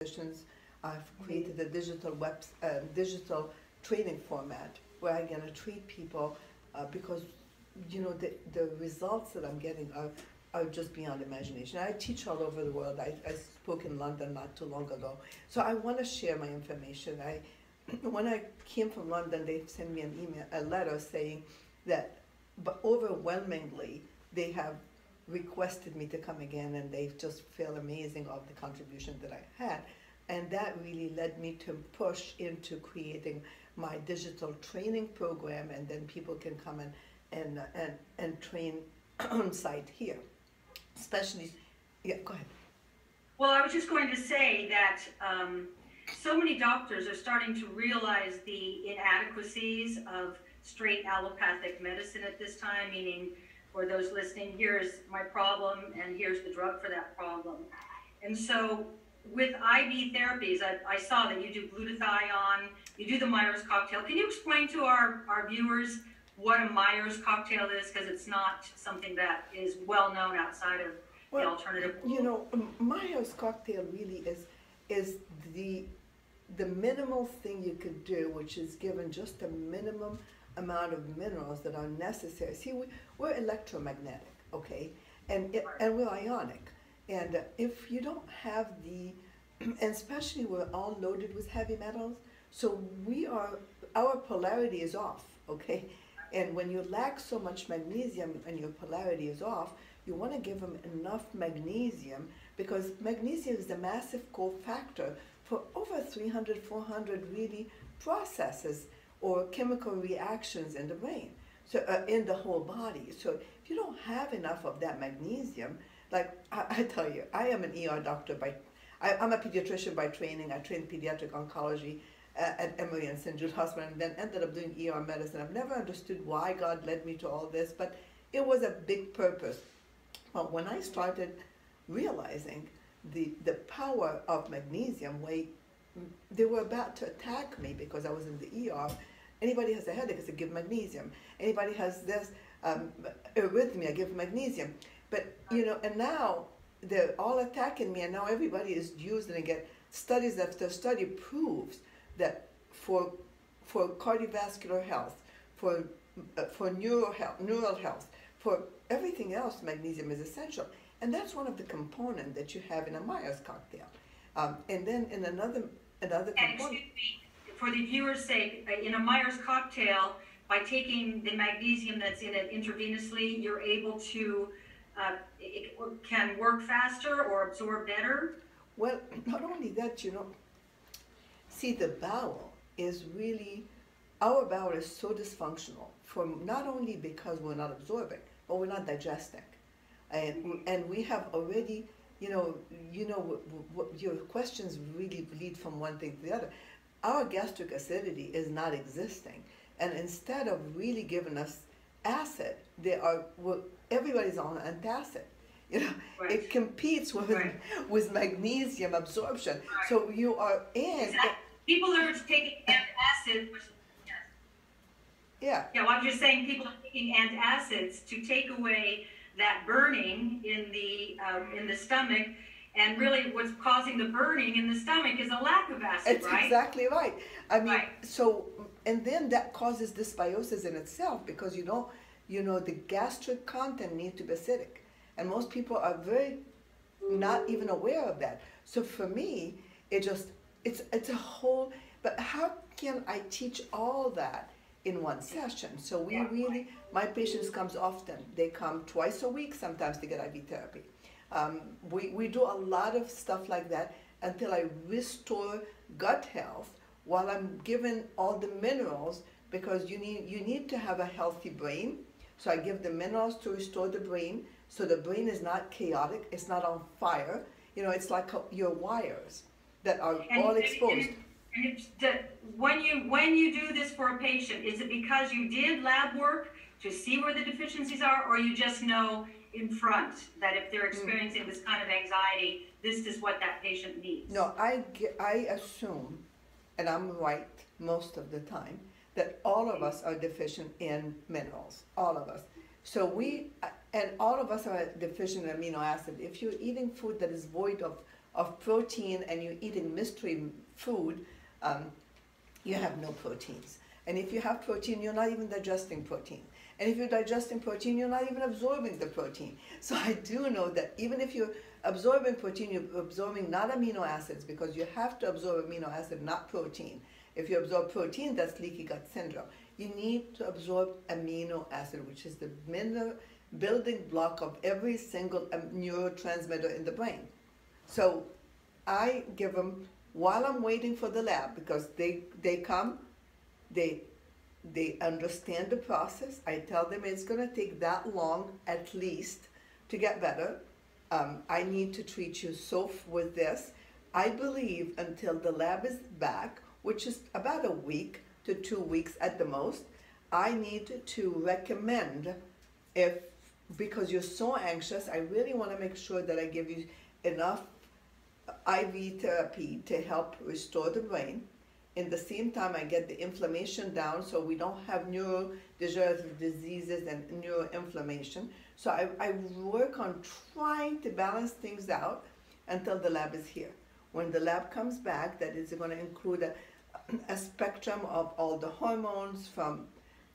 dietitians. I've created a digital training format where I'm going to treat people because the results that I'm getting are just beyond imagination. I teach all over the world. I spoke in London not too long ago. So I want to share my information. When I came from London, they sent me a letter saying that, but overwhelmingly, they have requested me to come again, and they just feel amazing of the contribution that I had. And that really led me to push into creating my digital training program, and then people can come and train on site here. Especially, yeah, go ahead. Well, I was just going to say that so many doctors are starting to realize the inadequacies of straight allopathic medicine at this time, meaning for those listening, here's my problem and here's the drug for that problem. And so with IV therapies, I saw that you do glutathione, you do the Meyer's cocktail. Can you explain to our viewers what a Meyer's cocktail is? Because it's not something that is well known outside of the alternative world. You know, Meyer's cocktail really is the minimal thing you could do, which is given just a minimum amount of minerals that are necessary. See, we're electromagnetic, okay, and we're ionic, and if you don't have and especially we're all loaded with heavy metals, so our polarity is off, okay, and when you lack so much magnesium and your polarity is off, you want to give them enough magnesium, because magnesium is a massive cofactor for over 300, 400 really processes or chemical reactions in the brain, so in the whole body. So if you don't have enough of that magnesium, like I tell you, I am an ER doctor I'm a pediatrician by training. I trained pediatric oncology at Emory and St. Jude Hospital, and then ended up doing ER medicine. I've never understood why God led me to all this, but it was a big purpose. But when I started realizing the power of magnesium, they were about to attack me because I was in the ER. Anybody has a headache, I said, give magnesium. Anybody has this arrhythmia, I give magnesium. But, and now they're all attacking me, and now everybody is using it. Again, studies after study proves that for cardiovascular health, for neural health, for everything else, magnesium is essential. And that's one of the components that you have in a Meyer's cocktail. And then in another component. Excuse me, for the viewer's sake, in a Meyer's cocktail, by taking the magnesium that's in it intravenously, you're able to, it can work faster or absorb better? Well, not only that, see, the bowel is really, our bowel is so dysfunctional, not only because we're not absorbing, but we're not digesting. And we have already, your questions really lead from one thing to the other. Our gastric acidity is not existing, and instead of really giving us acid, everybody's on antacid. Right. It competes with magnesium absorption. Right. So you are in. Exactly. People are taking antacid. Yeah. Yeah. Well, I'm just saying, people are taking antacids to take away that burning in the stomach, and really what's causing the burning in the stomach is a lack of acid, It's right? exactly right. I mean, Right. so, and then that causes dysbiosis in itself, because the gastric content needs to be acidic, and most people are not even aware of that. So for me, it's a whole, but how can I teach all that in one session? So my patients comes often. They come twice a week sometimes to get IV therapy. We do a lot of stuff like that until I restore gut health while I'm giving all the minerals, because you need to have a healthy brain. So I give the minerals to restore the brain, so the brain is not chaotic, it's not on fire. It's like your wires that are all exposed. When you do this for a patient, is it because you did lab work to see where the deficiencies are, or you just know in front that if they're experiencing this kind of anxiety, this is what that patient needs? No, I assume, and I'm right most of the time, that all of us are deficient in minerals, all of us. So and all of us are deficient in amino acid. If you're eating food that is void of of protein and you're eating mystery food, you have no proteins. And if you have protein, you're not even digesting protein. And if you're digesting protein, you're not even absorbing the protein. So I do know that even if you're absorbing protein, you're absorbing not amino acids, because you have to absorb amino acid, not protein. If you absorb protein, that's leaky gut syndrome. You need to absorb amino acid, which is the building block of every single neurotransmitter in the brain. So I give them, while I'm waiting for the lab, because they come, they understand the process. I tell them it's going to take that long at least to get better. I need to treat you with this. I believe until the lab is back, which is about a week to 2 weeks at the most, I need to recommend, because you're so anxious, I really want to make sure that I give you enough IV therapy to help restore the brain. In the same time, I get the inflammation down so we don't have neurodegenerative diseases and neuroinflammation. So I work on trying to balance things out until the lab is here. When the lab comes back, that is going to include a spectrum of all the hormones, from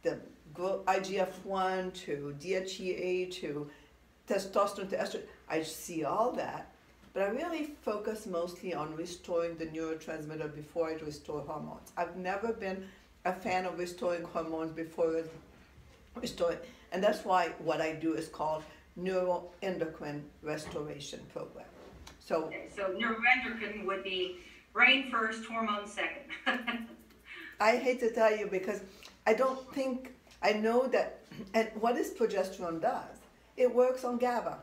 the IGF-1 to DHEA to testosterone to estrogen. I see all that. But I really focus mostly on restoring the neurotransmitter before I restore hormones. I've never been a fan of restoring hormones before restoring, and that's why what I do is called neuroendocrine restoration program. So, okay, so neuroendocrine would be brain first, hormone second. I hate to tell you, because I don't think, I know that, and what is progesterone does? It works on GABA.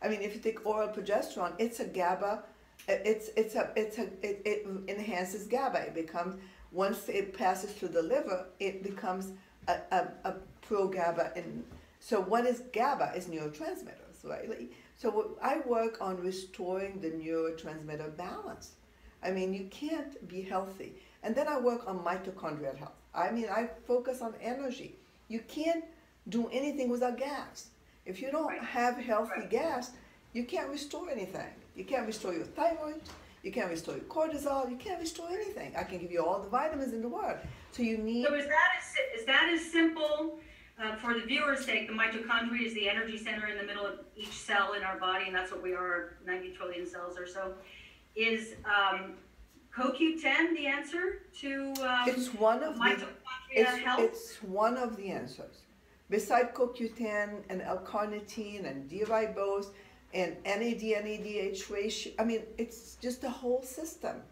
I mean, if you take oral progesterone, it's a GABA. It enhances GABA. It becomes, once it passes through the liver, it becomes a pro-GABA. And so what is GABA? Is neurotransmitters, right? So I work on restoring the neurotransmitter balance. I mean, you can't be healthy. And then I work on mitochondrial health. I mean, I focus on energy. You can't do anything without gas. If you don't have healthy gas, you can't restore anything. You can't restore your thyroid, you can't restore your cortisol, you can't restore anything. I can give you all the vitamins in the world. So you need... So is that as simple, for the viewer's sake, the mitochondria is the energy center in the middle of each cell in our body, and that's what we are, 90 trillion cells or so. Is CoQ10 the answer to it's one of mitochondria health? It's one of the answers. Beside CoQ10 and L-carnitine and D-ribose and NAD-NADH ratio, I mean, it's just a whole system.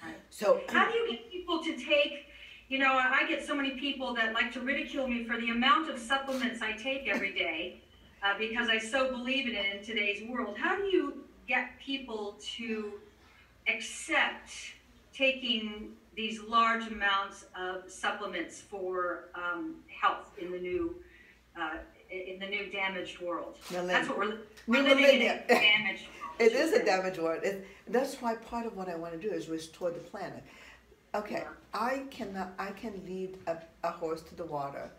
Right. So how do you get people to take, you know, I get so many people that like to ridicule me for the amount of supplements I take every day, because I so believe in it in today's world. How do you get people to accept taking these large amounts of supplements for health in the new damaged world? That's what we're living in, a damaged world. It is a damaged world. That's why part of what I want to do is restore the planet. Okay, yeah. I can lead a horse to the water,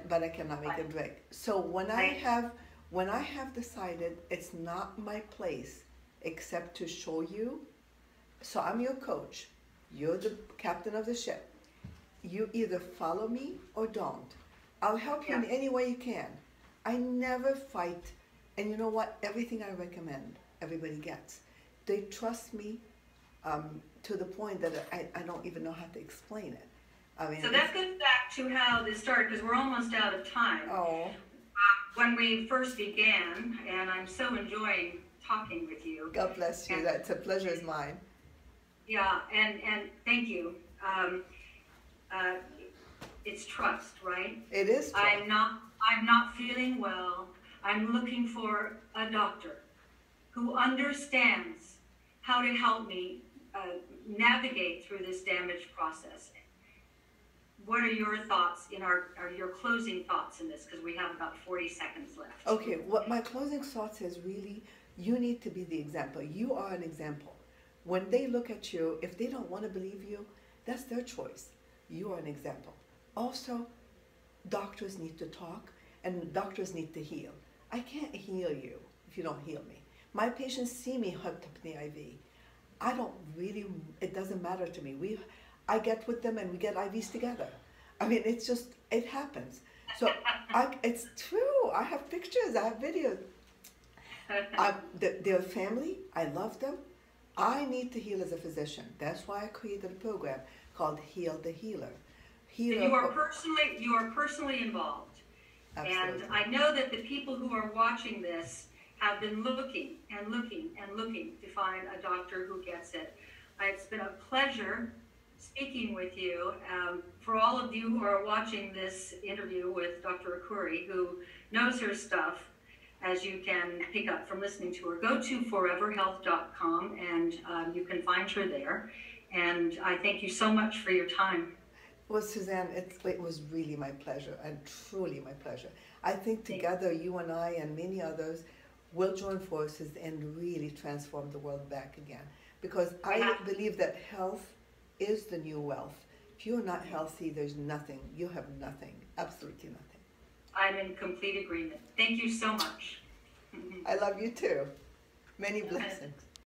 but I cannot make it drink. So when I have decided it's not my place except to show you, so I'm your coach. You're the captain of the ship. You either follow me or don't. I'll help you in any way you can. I never fight. And you know what? Everything I recommend, everybody gets. They trust me to the point that I don't even know how to explain it. I mean, so that goes back to how this started, because we're almost out of time. Oh. When we first began, and I'm so enjoying talking with you. God bless you. That's a pleasure is mine. Yeah, and thank you. It's trust, right? It is trust. I'm not feeling well. I'm looking for a doctor who understands how to help me navigate through this damage process. What are your thoughts your closing thoughts in this? Because we have about 40 seconds left. Okay, what my closing thoughts is really, you need to be the example. You are an example. When they look at you, if they don't want to believe you, that's their choice. You are an example. Also, doctors need to talk and doctors need to heal. I can't heal you if you don't heal me. My patients see me hooked up in the IV. I don't really, it doesn't matter to me. I get with them and we get IVs together. I mean, it's just, it happens. So it's true. I have pictures, I have videos. They're family. I love them. I need to heal as a physician. That's why I created a program called Heal the Healer. So you are personally involved. Absolutely. And I know that the people who are watching this have been looking and looking and looking to find a doctor who gets it. It's been a pleasure speaking with you. For all of you who are watching this interview with Dr. Akuri, who knows her stuff, as you can pick up from listening to her, go to foreverhealth.com and you can find her there. And I thank you so much for your time. Well, Suzanne, it was really my pleasure, and truly my pleasure. I think together, you and I and many others will join forces and really transform the world back again. Because I believe that health is the new wealth. If you're not healthy, there's nothing. You have nothing, absolutely nothing. I'm in complete agreement. Thank you so much. I love you too. Many blessings.